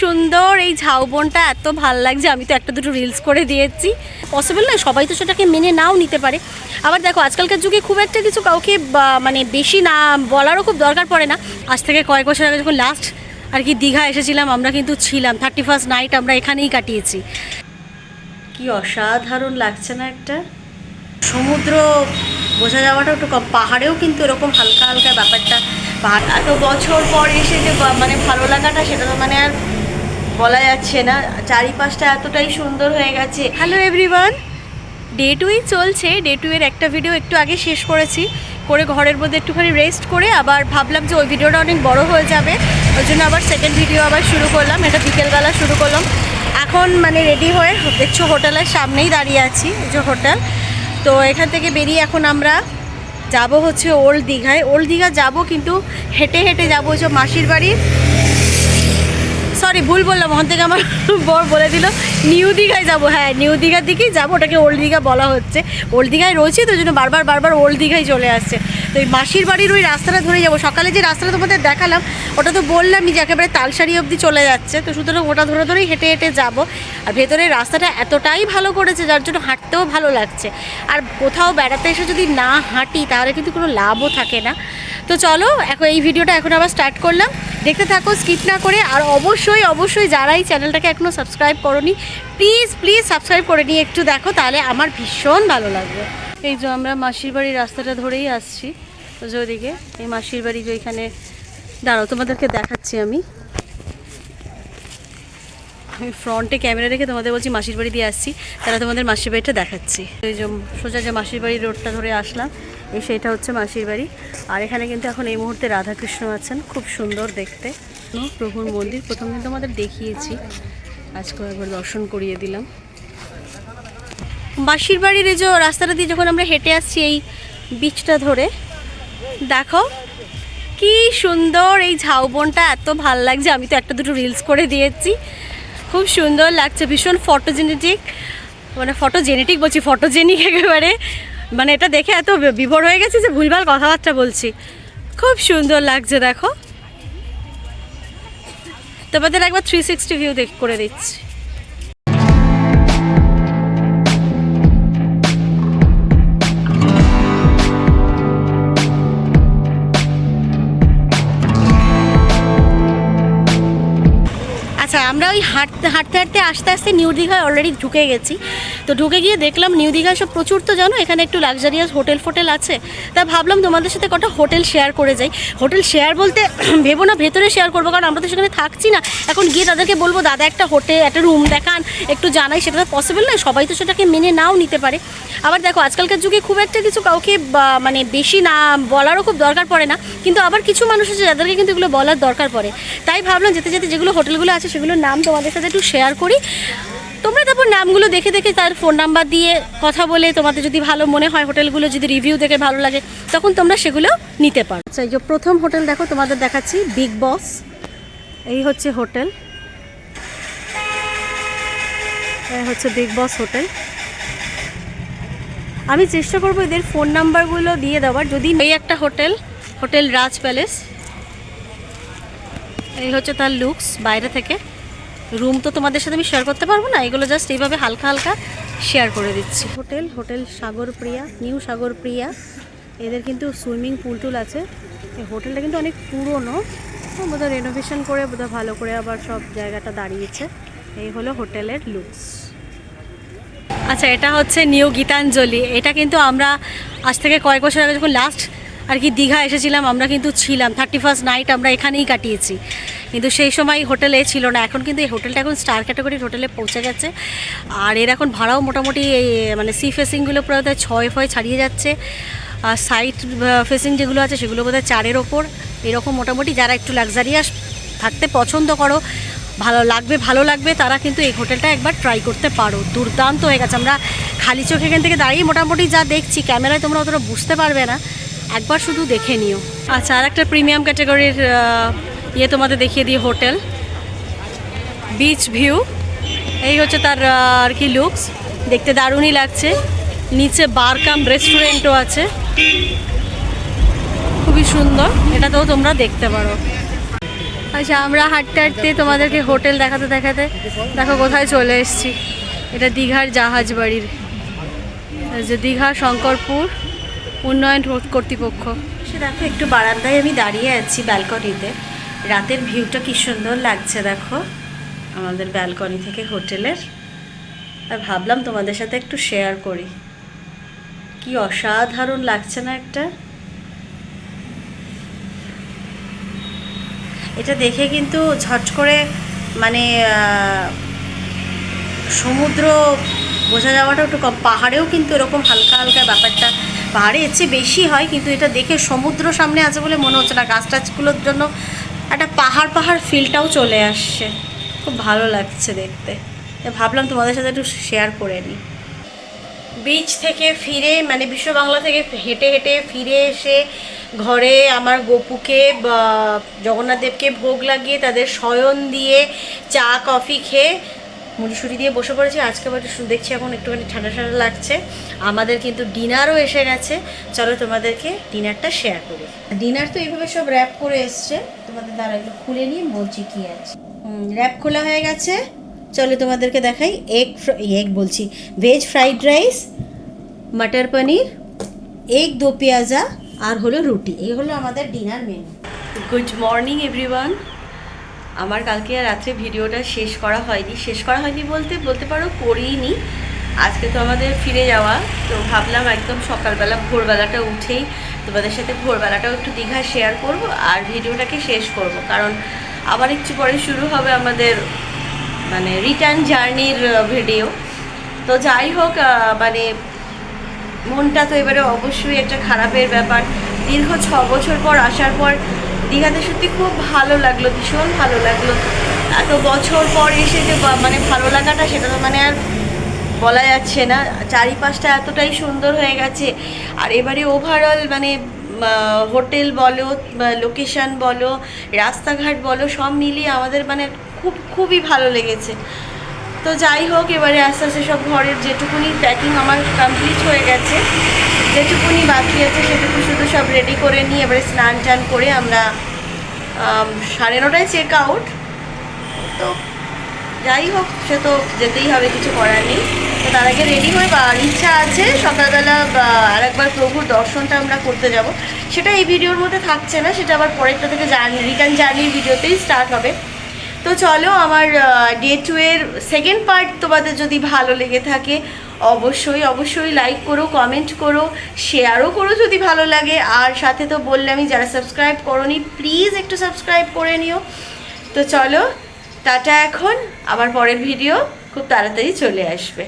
সুন্দর এই ঝাউবনটা, এত ভাল লাগছে। আমি তো একটা দুটো রিলস করে দিয়েছি। পসিবল নয়, সবাই তো সেটাকে মেনে নাও নিতে পারে। আবার দেখো, আজকালকার যুগে খুব একটা কিছু কাউকে মানে বেশি না বলারও খুব দরকার পড়ে না। আজ থেকে কয়েক বছর আগে যখন লাস্ট আর কি দীঘা এসেছিলাম, আমরা কিন্তু ছিলাম 31st নাইট আমরা এখানেই কাটিয়েছি। কি অসাধারণ লাগছে না? একটা সমুদ্র বোঝা যাওয়াটা একটু কম, পাহাড়েও কিন্তু এরকম হালকা হালকা ব্যাপারটা। পাহাড় এত বছর পর এসে যে মানে ভালো লাগাটা, সেটা তো মানে আর বলা যাচ্ছে না। চারিপাশটা এতটাই সুন্দর হয়ে গেছে। হ্যালো এভরিওয়ান, ডে 2ই চলছে। ডে 2 এর একটা ভিডিও একটু আগে শেষ করেছি, করে ঘরের মধ্যে একটুখানি রেস্ট করে আবার ভাবলাম যে ওই ভিডিওটা অনেক বড় হয়ে যাবে, ওই জন্য আবার সেকেন্ড ভিডিও আবার শুরু করলাম। এটা বিকেলবেলা শুরু করলাম। এখন মানে রেডি হয়ে দেখছো হোটেলের সামনেই দাঁড়িয়ে আছি, যে হোটেল। তো এখান থেকে বেরিয়ে এখন আমরা যাব হচ্ছে ওল্ড দীঘায়। ওল্ড দীঘা যাব, কিন্তু হেঁটে হেঁটে যাবো যে মাসির বাড়ি। সরি, ভুল বললাম, ওখান থেকে আমার বর বলে দিল নিউ দীঘায় যাবো। হ্যাঁ, নিউ দীঘার দিকেই যাবো, ওটাকে ওল্ড দীঘা বলা হচ্ছে। ওল্ড দীঘায় রয়েছে তো, জন্য বারবার ওল্ড দীঘায় চলে আসছে। তো এই মাসির বাড়ির ওই রাস্তাটা ধরে যাবো। সকালে যে রাস্তাটা তোমাদের দেখালাম, ওটা তো বললামই যে একেবারে তালসারি অবধি চলে যাচ্ছে। তো সুতরাং ওটা ধরেই হেঁটে হেঁটে যাবো। আর ভেতরের রাস্তাটা এতটাই ভালো করেছে, যার জন্য হাঁটতেও ভালো লাগছে। আর কোথাও বেড়াতে এসে যদি না হাঁটি, তাহলে কিন্তু কোনো লাভও থাকে না। তো চলো, এখন এই ভিডিওটা এখন আবার স্টার্ট করলাম, দেখতে থাকো স্কিপ না করে। আর অবশ্যই যারা এই চ্যানেলটাকে এখনও সাবস্ক্রাইব করোনি, প্লিজ সাবস্ক্রাইব করে নিয়ে একটু দেখো, তাহলে আমার ভীষণ ভালো লাগবে। এই যে আমরা মাসির বাড়ির রাস্তাটা ধরেই আসছি। তো ওদিকে এই মাসির বাড়ি, যে এখানে দাঁড়াও তোমাদেরকে দেখাচ্ছি। আমি ফ্রন্টে ক্যামেরা রেখে তোমাদের বলছি মাসির বাড়ি দিয়ে আসছি, তারা তোমাদের মাসির বাড়িটা দেখাচ্ছি। এই যে সোজা যে মাসির বাড়ির রোডটা ধরে আসলাম, সেটা হচ্ছে মাসির বাড়ি। আর এখানে কিন্তু এখন এই মুহূর্তে রাধাকৃষ্ণ আছেন, খুব সুন্দর দেখতে প্রভুর মন্দির। প্রথম কিন্তু আমাদের দেখিয়েছি, আজকে একবার দর্শন করিয়ে দিলাম। মাসির বাড়ির এই যে রাস্তাটা দিয়ে যখন আমরা হেঁটে আসছি এই বিচটা ধরে, দেখো কি সুন্দর এই ঝাউবনটা, এত ভাল লাগছে। আমি তো একটা দুটো রিলস করে দিয়েছি, খুব সুন্দর লাগছে, ভীষণ ফটোজেনেটিক। মানে ফটোজেনিক একেবারে। মানে এটা দেখে এত বিভোর হয়ে গেছে যে ভুলভাল কথাবার্তা বলছি। খুব সুন্দর লাগছে, দেখো। তোমাদের একবার 360 ভিউ করে দিচ্ছি। আচ্ছা, আমরা ওই হাঁটতে আস্তে নিউ দীঘায় অলরেডি ঢুকে গেছি। তো ঢুকে গিয়ে দেখলাম নিউ দীঘায় সব প্রচুর, তো জানো এখানে একটু লাক্সারিয়াস হোটেল আছে। তা ভাবলাম তোমাদের সাথে কটা হোটেল শেয়ার করে যাই। হোটেল শেয়ার বলতে ভেবো না ভেতরে শেয়ার করবো, কারণ আমরা তো সেখানে থাকছি না। এখন গিয়ে তাদেরকে বলবো দাদা একটা হোটেল, একটা রুম দেখান, একটু জানাই, সেটা তো পসিবল নয়, সবাই তো সেটাকে মেনে নাও নিতে পারে। আবার দেখো, আজকালকার যুগে খুব একটা কিছু কাউকে মানে বেশি না বলারও খুব দরকার পড়ে না। কিন্তু আবার কিছু মানুষ আছে যাদেরকে কিন্তু এগুলো বলার দরকার পড়ে। তাই ভাবলাম যেতে যেগুলো হোটেলগুলো আছে সেগুলোর নাম তোমাদের সাথে একটু শেয়ার করি। তোমরা তারপর নামগুলো দেখে তার ফোন নাম্বার দিয়ে কথা বলে, তোমাদের যদি ভালো মনে হয়, হোটেলগুলো যদি রিভিউ দেখে ভালো লাগে, তখন তোমরা সেগুলো নিতে পারো। আচ্ছা, এই যে প্রথম হোটেল দেখো, তোমাদের দেখাচ্ছি বিগ বস। এই হচ্ছে হোটেল, এই হচ্ছে বিগ বস হোটেল। আমি চেষ্টা করবো এদের ফোন নাম্বারগুলো দিয়ে দেওয়ার। যদি এই একটা হোটেল রাজ প্যালেস, এই হচ্ছে তার লুকস বাইরে থেকে। রুম তো তোমাদের সাথে আমি শেয়ার করতে পারবো না, এগুলো জাস্ট এইভাবে হালকা শেয়ার করে দিচ্ছি। Hotel Sagarpriya, new Sagarpriya. এদের কিন্তু সুইমিং পুল আছে। এই হোটেলটা কিন্তু অনেক পুরনো, বোধহয় রেনোভেশন করে বোধহয় ভালো করে আবার সব জায়গাটা দাঁড়িয়েছে। এই হলো হোটেলের লুকস। আচ্ছা, এটা হচ্ছে নিউ গীতাঞ্জলি। এটা কিন্তু আমরা আজ থেকে কয়েক বছর আগে যখন লাস্ট আর কি দীঘা এসেছিলাম, আমরা কিন্তু ছিলাম 31st নাইট আমরা এখানেই কাটিয়েছি। কিন্তু সেই সময় হোটেলে ছিল না। এখন কিন্তু এই হোটেলটা এখন স্টার ক্যাটাগরির হোটেলে পৌঁছে গেছে। আর এর এখন ভাড়াও মোটামুটি এই মানে সি ফেসিংগুলো প্রায় 6 ছাড়িয়ে যাচ্ছে। আর সাইড ফেসিং যেগুলো আছে সেগুলো বোধহয় 4-এর ওপর। এরকম মোটামুটি যারা একটু লাক্সারিয়াস থাকতে পছন্দ করো, ভালো লাগবে, তারা কিন্তু এই হোটেলটা একবার ট্রাই করতে পারো। দুর্দান্ত হয়ে গেছে। আমরা খালি চোখে এখান থেকে দাঁড়িয়ে মোটামুটি যা দেখছি, ক্যামেরায় তোমরা অতটা বুঝতে পারবে না, একবার শুধু দেখে নিও। আচ্ছা, আর একটা প্রিমিয়াম ক্যাটাগরির তোমাদের দেখিয়ে দিই হোটেল বিচ ভিউ। এই হচ্ছে তার আর কি লুকস, দেখতে দারুণই লাগছে। নিচে বার কাম রেস্টুরেন্টও আছে, খুবই সুন্দর। এটাতেও তোমরা দেখতে পারো। আচ্ছা, আমরা হাঁটতে হাঁটতে তোমাদেরকে হোটেল দেখাতে দেখাতে দেখো কোথায় চলে এসেছি। এটা দীঘার জাহাজ বাড়ির, যে দীঘা শঙ্করপুর উন্নয়ন কর্তৃপক্ষ। সে দেখো একটু বারান্দায় আমি দাঁড়িয়ে আছি ব্যালকনিতে, রাতের ভিউটা কি সুন্দর লাগছে দেখো আমাদের ব্যালকনি থেকে হোটেলের। আর ভাবলাম তোমাদের সাথে একটু শেয়ার করি, কি অসাধারণ লাগছে না একটা। এটা দেখে কিন্তু ঝট করে মানে সমুদ্র বোঝা যাওয়াটা একটু কম, পাহাড়েও কিন্তু এরকম হালকা হালকা ব্যাপারটা, পাহাড়ে এর চেয়ে বেশি হয়, কিন্তু এটা দেখে সমুদ্র সামনে আছে বলে মনে হচ্ছে না, গাছ টাছগুলোর জন্য একটা পাহাড় পাহাড় ফিলটাও চলে আসছে, খুব ভালো লাগছে দেখতে। ভাবলাম তোমাদের সাথে একটু শেয়ার করে নিই। বিচ থেকে ফিরে মানে বিশ্ব বাংলা থেকে হেঁটে হেঁটে ফিরে এসে ঘরে আমার গপুকে জগন্নাথ দেবকে ভোগ লাগিয়ে তাদের শয়ন দিয়ে চা কফি খেয়ে মুড়িশুড়ি দিয়ে বসে পড়েছি। আজকে আবার দেখছি এখন একটুখানি ঠান্ডা ঠান্ডা লাগছে। আমাদের কিন্তু ডিনারও এসে গেছে, চলো তোমাদেরকে ডিনারটা শেয়ার করি। ডিনার তো এইভাবে সব র্যাপ করে এসছে, তোমাদের দ্বারা এগুলো খুলে নিয়ে বলছি কী আছে। র্যাপ খোলা হয়ে গেছে, চলো তোমাদেরকে দেখাই। এগ বলছি, ভেজ ফ্রাইড রাইস, মটর পনির, এগ দো পেঁয়াজা আর হলো রুটি, এই হলো আমাদের dinner menu. Good morning everyone. আমার কালকে রাত্রে ভিডিওটা শেষ করা হয়নি বলতে পারো করিনি। আজকে তো আমাদের ফিরে যাওয়া, তো ভাবলাম একদম সকালবেলা ভোরবেলাটা উঠেই তোমাদের সাথে ভোরবেলাটাও একটু দীঘা শেয়ার করব আর ভিডিওটাকে শেষ করব, কারণ আবার একটু পরে শুরু হবে আমাদের মানে রিটার্ন জার্নির ভিডিও। তো যাই হোক, মানে মনটা তো এবারে অবশ্যই একটা খারাপের ব্যাপার। দীর্ঘ 6 বছর পর আসার পর দীঘাতে সত্যি খুব ভালো লাগলো, ভীষণ ভালো লাগলো। এত বছর পর এসে যে মানে ভালো লাগাটা, সেটা তো মানে আর বলা যাচ্ছে না। চারিপাশটা এতটাই সুন্দর হয়ে গেছে। আর এবারে ওভারঅল মানে হোটেল বলো, লোকেশান বলো, রাস্তাঘাট বলো, সব মিলিয়ে আমাদের মানে খুবই ভালো লেগেছে। তো যাই হোক, এবারে আস্তে আস্তে সব ঘরের যেটুকুনি প্যাকিং আমার কমপ্লিট হয়ে গেছে, যেটুকুনি বাকি আছে সেটুকু শুধু সব রেডি করে নিয়ে এবারে স্নান টান করে আমরা 9:30টায় চেক আউট। তো যাই হোক, সে তো যেতেই হবে, কিছু করার নেই। তো তার আগে রেডি হয়ে ইচ্ছা আছে সকালবেলা আরেকবার প্রভুর দর্শনটা আমরা করতে যাব। সেটা এই ভিডিওর মধ্যে থাকছে না, সেটা আবার পরেরটা থেকে রিটার্ন জার্নির ভিডিওতেই স্টার্ট হবে। তো চলো, আমার ডে 2 এর সেকেন্ড পার্ট তোমাদের যদি ভালো লেগে থাকে অবশ্যই লাইক করো, কমেন্ট করো, শেয়ারও করো যদি ভালো লাগে। আর সাথে তো বললামই, যারা সাবস্ক্রাইব করোনি প্লিজ একটু সাবস্ক্রাইব করে নিও। তো চলো টাটা, এখন আবার পরের ভিডিও খুব তাড়াতাড়ি চলে আসবে।